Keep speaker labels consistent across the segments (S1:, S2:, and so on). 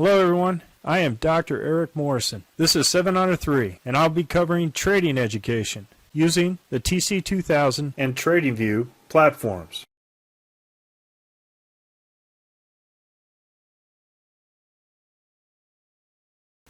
S1: Hello everyone, I am Dr. Eric Morrison. This is 7 Under 3, and I'll be covering trading education using the TC2000 and TradingView platforms.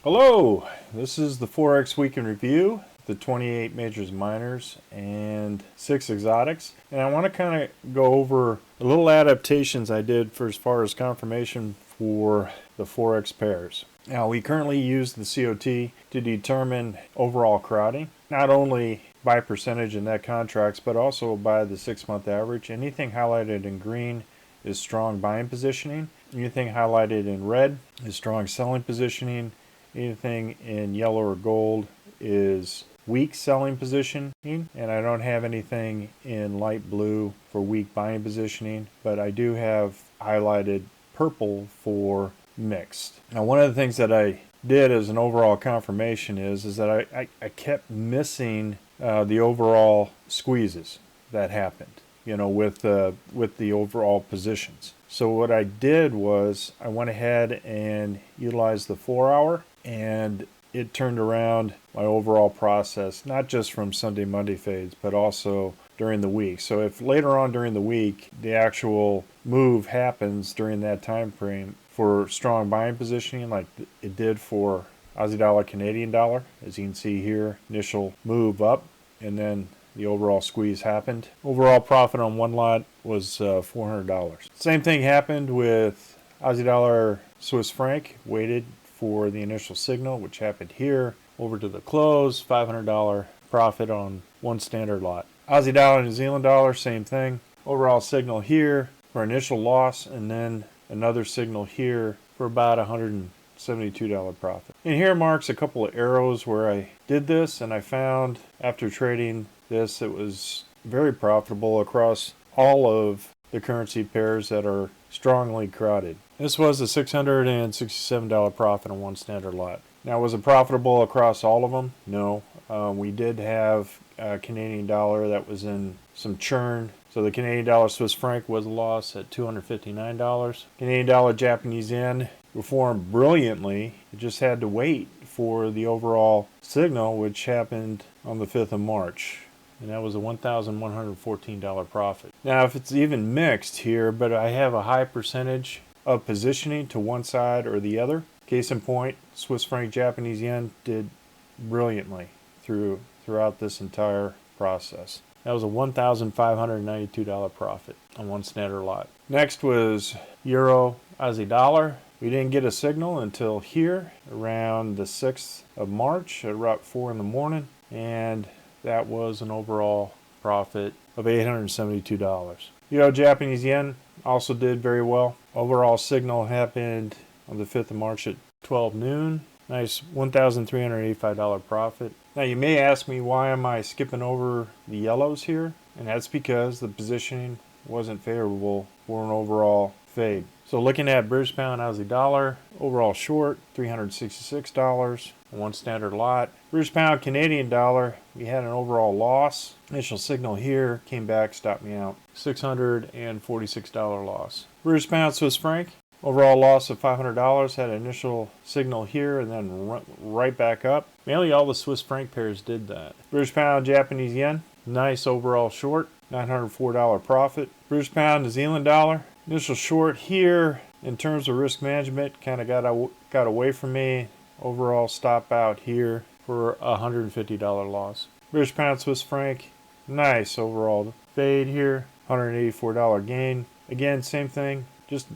S1: Hello, this is the FOREX Week in Review, the 28 majors minors and 6 exotics. And I want to kind of go over a little adaptations I did for as far as confirmation for the FOREX pairs. Now, we currently use the COT to determine overall crowding, not only by percentage in net contracts, but also by the 6-month average. Anything highlighted in green is strong buying positioning. Anything highlighted in red is strong selling positioning. Anything in yellow or gold is weak selling positioning, and I don't have anything in light blue for weak buying positioning, but I do have highlighted purple for mixed. Now, one of the things that I did as an overall confirmation is that I kept missing the overall squeezes that happened, with the overall positions. So what I did was I went ahead and utilized the 4-hour, and it turned around my overall process, not just from Sunday, Monday fades, but also during the week. So if later on during the week, the actual move happens during that time frame for strong buying positioning, like it did for Aussie dollar, Canadian dollar, as you can see here, initial move up, and then the overall squeeze happened. Overall profit on one lot was $400. Same thing happened with Aussie dollar, Swiss franc, waited for the initial signal, which happened here, over to the close, $500 profit on one standard lot. Aussie dollar, New Zealand dollar, same thing. Overall signal here for initial loss, and then another signal here for about $172 profit. And here marks a couple of arrows where I did this, and I found after trading this, it was very profitable across all of the currency pairs that are strongly crowded. This was a $667 profit on one standard lot. Now, was it profitable across all of them? No. We did have Canadian dollar that was in some churn. So the Canadian dollar Swiss franc was a loss at $259. Canadian dollar Japanese yen performed brilliantly. It just had to wait for the overall signal, which happened on the 5th of March. And that was a $1,114 profit. Now, if it's even mixed here, but I have a high percentage of positioning to one side or the other. Case in point, Swiss franc Japanese yen did brilliantly throughout this entire process. That was a $1,592 profit on one standard lot. Next was Euro Aussie dollar. We didn't get a signal until here around the 6th of March at about 4 in the morning, and that was an overall profit of $872. Euro Japanese yen also did very well. Overall signal happened on the 5th of March at 12 noon. Nice $1,385 profit. Now, you may ask me, why am I skipping over the yellows here? And that's because the positioning wasn't favorable for an overall fade. So looking at British pound Aussie dollar, overall short $366 on one standard lot. British pound Canadian dollar, we had an overall loss. Initial signal here, came back, stopped me out. $646 loss. British pound Swiss franc, overall loss of $500, had an initial signal here and then right back up. Mainly all the Swiss franc pairs did that. British pound Japanese yen, nice overall short, $904 profit. British pound New Zealand dollar, initial short here in terms of risk management, kind of got away from me. Overall stop out here for a $150 loss. British pound Swiss franc, nice overall fade here, $184 gain. Again, same thing, just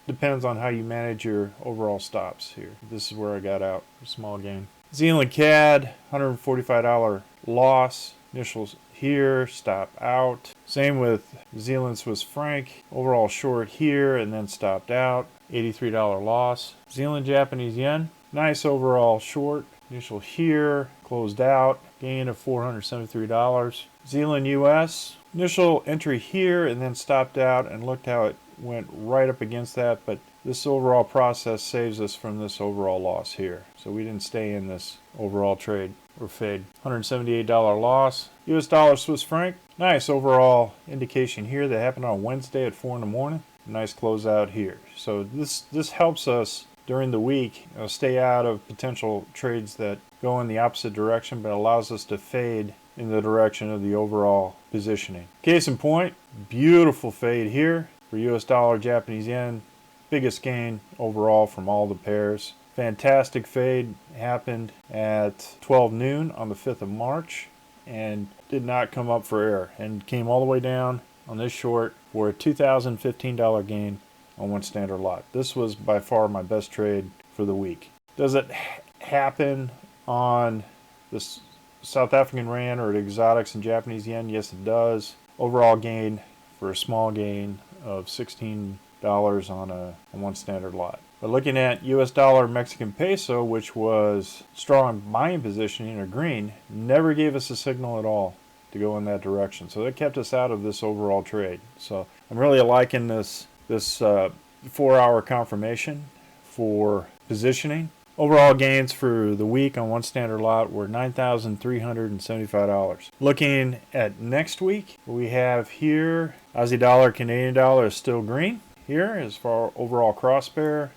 S1: depends on how you manage your overall stops here. This is where I got out, a small gain. Zealand CAD, $145 loss. Initials here, stop out. Same with Zealand Swiss franc, overall short here and then stopped out, $83 loss. Zealand Japanese yen, nice overall short. Initial here, closed out, gain of $473. Zealand US, initial entry here and then stopped out, and looked how it went right up against that, but this overall process saves us from this overall loss here. So we didn't stay in this overall trade or fade. $178 loss. US dollar Swiss franc, nice overall indication here that happened on Wednesday at 4 in the morning. Nice closeout here. So this helps us during the week, stay out of potential trades that go in the opposite direction, but allows us to fade in the direction of the overall positioning. Case in point, beautiful fade here for US dollar, Japanese yen. Biggest gain overall from all the pairs. Fantastic fade happened at 12 noon on the 5th of March and did not come up for air and came all the way down on this short for a $2,015 gain on one standard lot. This was by far my best trade for the week. Does it happen on the South African Rand or exotics and Japanese yen? Yes, it does. Overall gain for a small gain of $16 on one standard lot. But looking at US dollar Mexican peso, which was strong buying positioning or green, never gave us a signal at all to go in that direction. So that kept us out of this overall trade. So I'm really liking this 4-hour confirmation for positioning. Overall gains for the week on one standard lot were $9,375. Looking at next week, we have here Aussie dollar, Canadian dollar is still green. Here as far overall cross pair,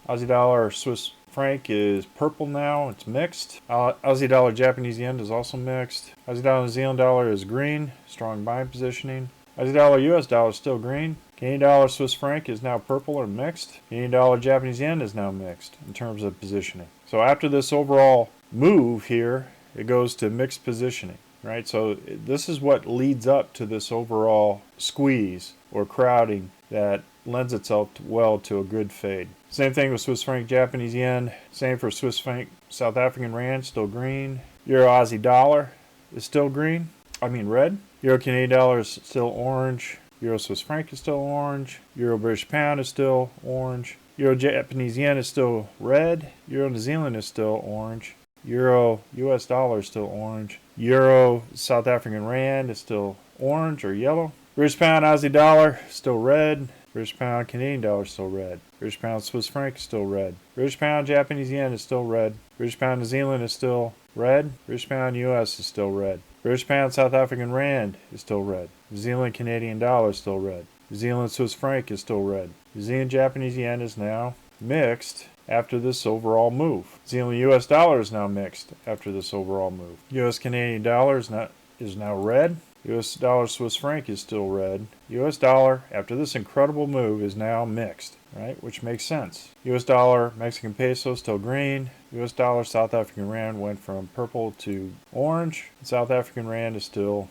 S1: Aussie dollar, Swiss franc is purple now. It's mixed. Aussie dollar, Japanese yen is also mixed. Aussie dollar, New Zealand dollar is green. Strong buying positioning. Aussie dollar, US dollar is still green. Canadian dollar, Swiss franc is now purple or mixed. Canadian dollar, Japanese yen is now mixed in terms of positioning. So after this overall move here, it goes to mixed positioning, right? So this is what leads up to this overall squeeze or crowding that lends itself well to a good fade. Same thing with Swiss franc, Japanese yen. Same for Swiss franc, South African rand, still green. Euro, Aussie dollar is still green. Red. Euro, Canadian dollar is still orange. Euro, Swiss franc is still orange. Euro, British pound is still orange. Euro, Japanese yen is still red. Euro, New Zealand is still orange. Euro, US dollar is still orange. Euro, South African rand is still orange or yellow. British pound, Aussie dollar, still red. British pound, Canadian dollar is still red. British pound, Swiss franc is still red. British pound, Japanese yen is still red. British pound, New Zealand is still red. British pound, US is still red. British pound, South African rand is still red. New Zealand, Canadian dollar is still red. New Zealand, Swiss franc is still red. New Zealand, Japanese yen is now mixed after this overall move. New Zealand, US dollar is now mixed after this overall move. US, Canadian dollar is now red. US dollar, Swiss franc is still red. US dollar, after this incredible move, is now mixed, right? Which makes sense. US dollar, Mexican peso still green. US dollar, South African rand went from purple to orange. South African rand is still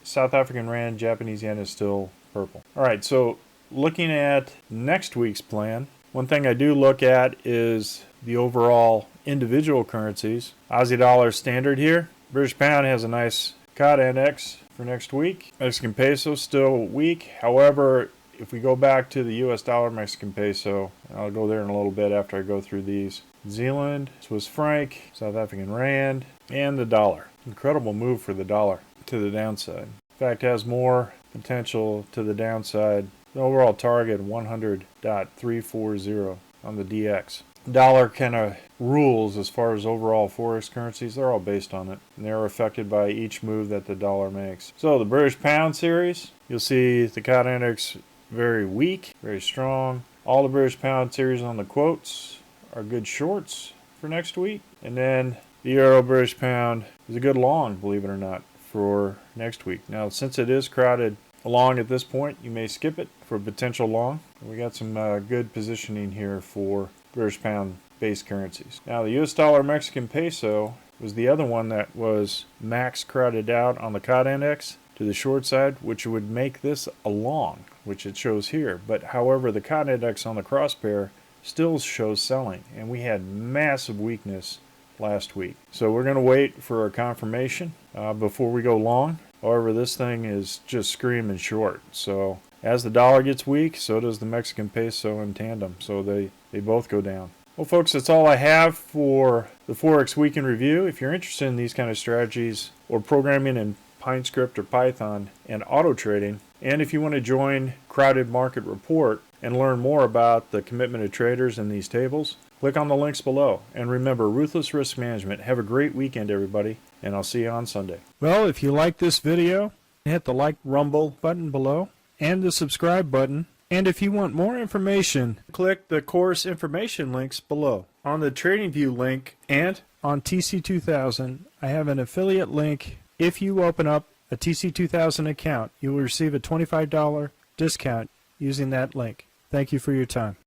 S1: South African rand, Japanese yen is still purple. All right, so looking at next week's plan, one thing I do look at is the overall individual currencies. Aussie dollar standard here. British pound has a nice COD index for next week. Mexican peso still weak. However, if we go back to the US dollar, Mexican peso, I'll go there in a little bit after I go through these. New Zealand, Swiss franc, South African rand, and the dollar. Incredible move for the dollar to the downside. In fact, has more potential to the downside. The overall target 100.340 on the DX. Dollar kind of rules as far as overall forex currencies. They're all based on it, and they're affected by each move that the dollar makes. So the British pound series, you'll see the COD index very weak, very strong. All the British pound series on the quotes are good shorts for next week. And then the euro British pound is a good long, believe it or not, for next week. Now, since it is crowded along at this point, you may skip it for a potential long. We got some good positioning here for British pound based currencies. Now the US dollar Mexican peso was the other one that was max crowded out on the COD index to the short side, which would make this a long, which it shows here. But however, the COD index on the cross pair still shows selling, and we had massive weakness last week. So we're going to wait for a confirmation before we go long. However, this thing is just screaming short. So as the dollar gets weak, so does the Mexican peso in tandem. So they both go down. Well, folks, that's all I have for the Forex Week in Review. If you're interested in these kind of strategies or programming in PineScript or Python and auto trading, and if you want to join Crowded Market Report and learn more about the commitment of traders in these tables, click on the links below. And remember, ruthless risk management. Have a great weekend, everybody, and I'll see you on Sunday. Well, if you like this video, hit the like Rumble button below and the subscribe button. And if you want more information, click the course information links below. On the TradingView link and on TC2000, I have an affiliate link. If you open up a TC2000 account, you will receive a $25 discount using that link. Thank you for your time.